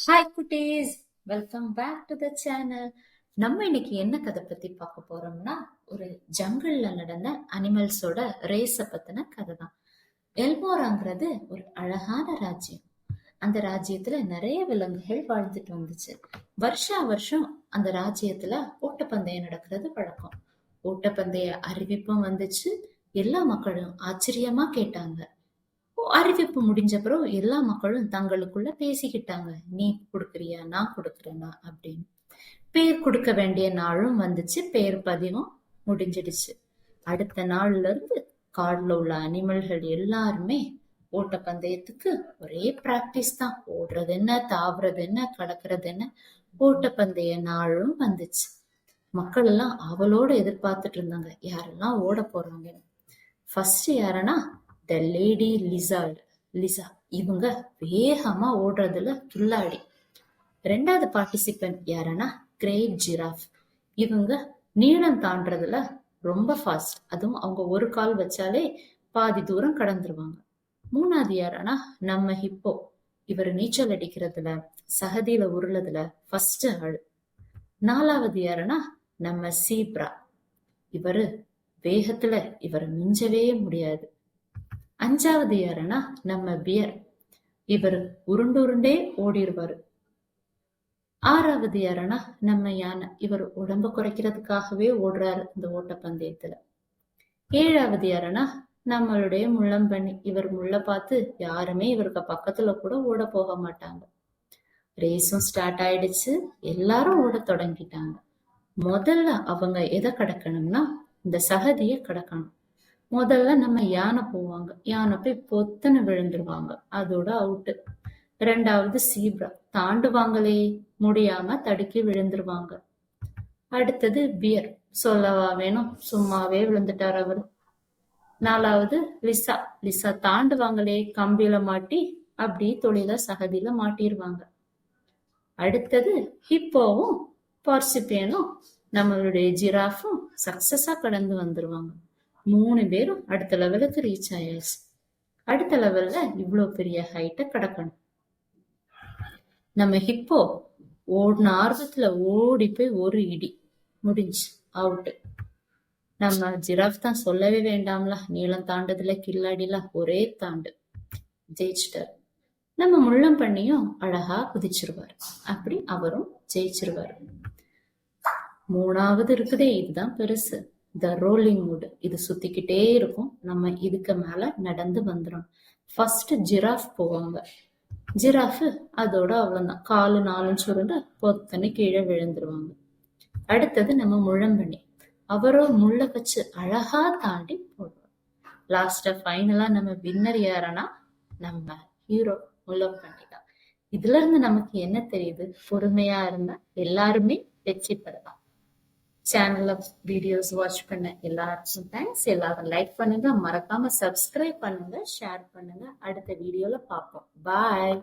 Hi குட்டீஸ், welcome back to the channel. நம்ம இன்னைக்கு என்ன கதை பத்தி பார்க்க போறோம்னா, ஒரு ஜங்கிள்ல நடந்த அனிமல்ஸோட ரேஸ பத்தின கதை தான். எல்மோராங்கிறது ஒரு அழகான ராஜ்யம். அந்த ராஜ்யத்துல நிறைய விலங்குகள் வாழ்ந்துட்டு வந்துச்சு. வருஷா வருஷம் அந்த ராஜ்யத்துல ஓட்டப்பந்தயம் நடக்கிறது வழக்கம். ஓட்டப்பந்தய அறிவிப்பும் வந்துச்சு. எல்லா மக்களும் ஆச்சரியமா கேட்டாங்க. அறிவிப்பு முடிஞ்சப்புறம் எல்லா மக்களும் தங்களுக்குள்ள பேசிக்கிட்டாங்க. நீ கொடுக்கறியா, நான் கொடுக்கறேனா அப்படின்னு. பேர் கொடுக்க வேண்டிய நாளும் வந்துச்சு. பேர் பதிவும் முடிஞ்சிடுச்சு. அடுத்த நாள்ல இருந்து காடுல உள்ள அனிமல்கள் எல்லாருமே ஓட்டப்பந்தயத்துக்கு ஒரே பிராக்டிஸ் தான். ஓடுறது என்ன, தாவுறது என்ன, கடக்கிறது என்ன. ஓட்டப்பந்தய நாளும் வந்துச்சு. மக்கள் எல்லாம் அவளோட எதிர்பார்த்துட்டு இருந்தாங்க, யாரெல்லாம் ஓட போறாங்கன்னு. ஃபர்ஸ்ட் யாருன்னா த லேடி லிசா. இவங்க வேகமா ஓடுறதுல துள்ளாடி. ரெண்டாவது பார்ட்டிசிபென்ட் யாருன்னா கிரேட் ஜிராஃப். இவங்க நீளம் தாண்டறதுல ரொம்ப ஃபாஸ்ட். அதுவும் அவங்க ஒரு கால் வச்சாலே பாதி தூரம் கடந்துருவாங்க. மூணாவது யாருன்னா நம்ம ஹிப்போ. இவர் நீச்சல் அடிக்கிறதுல, சகதியில உருளதுல ஃபர்ஸ்ட் ஆளு. நாலாவது யாருன்னா நம்ம சீப்ரா. இவரு வேகத்துல இவரை மிஞ்சவே முடியாது. அஞ்சாவது யாருன்னா நம்ம பியர். இவர் உருண்டு உருண்டே ஓடிடுவாரு. ஆறாவது யாருன்னா நம்ம யானை. இவர் உடம்ப குறைக்கிறதுக்காகவே ஓடுறாரு இந்த ஓட்டப்பந்தயத்துல. ஏழாவது யாருன்னா நம்மளுடைய முள்ளம்பன்னி. இவர் முள்ள பார்த்து யாருமே இவருக்கு பக்கத்துல கூட ஓட போக மாட்டாங்க. ரேஸும் ஸ்டார்ட் ஆயிடுச்சு. எல்லாரும் ஓட தொடங்கிட்டாங்க. முதல்ல அவங்க எதை கடக்கணும்னா இந்த சகதியை கடக்கணும். முதல்ல நம்ம யானை போவாங்க. யானை போய் பொத்துன்னு விழுந்துருவாங்க. அதோட அவுட்டு. ரெண்டாவது சீப்ரா. தாண்டுவாங்களே, முடியாம தடுக்கி விழுந்துருவாங்க. அடுத்தது பியர். சொல்லவா வேணும், சும்மாவே விழுந்துட்டார் அவரு. நாலாவது லிசா தாண்டுவாங்களே, கம்பியில மாட்டி அப்படி தொழில சகதியில மாட்டிருவாங்க. அடுத்தது ஹிப்போவும் பார்சிபியனும் நம்மளுடைய ஜிராஃபும் சக்சஸா கடந்து வந்துருவாங்க. 3 பேரும் அடுத்த லெவலுக்கு ரீச் ஆயாச்சு. அடுத்த லெவல்ல இவ்வளவு பெரிய ஹைட்ட கடக்கணும். நம்ம ஹிப்போ ஓடின ஆர்வத்துல ஓடி போய் ஒரு இடி முடிஞ்சு அவுட்டு. நம்ம ஜிராஃப் தான் சொல்லவே வேண்டாம்ல, நீளம் தாண்டதுல கில்லாடில ஒரே தாண்டு ஜெயிச்சிட்டார். நம்ம முள்ளம் பண்ணியும் அழகா குதிச்சிருவாரு. அப்படி அவரும் ஜெயிச்சிருவாரு. மூணாவது இருக்குதே, இதுதான் பெருசு. த ரோலிங் வுட். இது சுத்திக்கிட்டே இருக்கும். நம்ம இதுக்கு மேல நடந்து வந்துடும். ஃபர்ஸ்ட் ஜிராஃப் போவாங்க. ஜிராஃப் அதோட அவ்வளவுதான், காலு 4 சுருண்டு பொத்தனை கீழே விழுந்துருவாங்க. அடுத்தது நம்ம முள்ளம்பன்னி. அவரோ முள்ள வச்சு அழகா தாண்டி போடுவார். லாஸ்டா ஃபைனலா நம்ம வின்னர் யாரனா நம்ம ஹீரோ முள்ளம்பன்னி தான். இதுல இருந்து நமக்கு என்ன தெரியுது? பொறுமையா இருந்தா எல்லாருமே வெற்றி பெறலாம். சேனல்ல வீடியோஸ் வாட்ச் பண்ண எல்லாருக்கும் தேங்க்ஸ். எல்லாரும் லைக் பண்ணுங்க, மறக்காம சப்ஸ்கிரைப் பண்ணுங்க, ஷேர் பண்ணுங்க. அடுத்த வீடியோல பார்ப்போம். பாய்.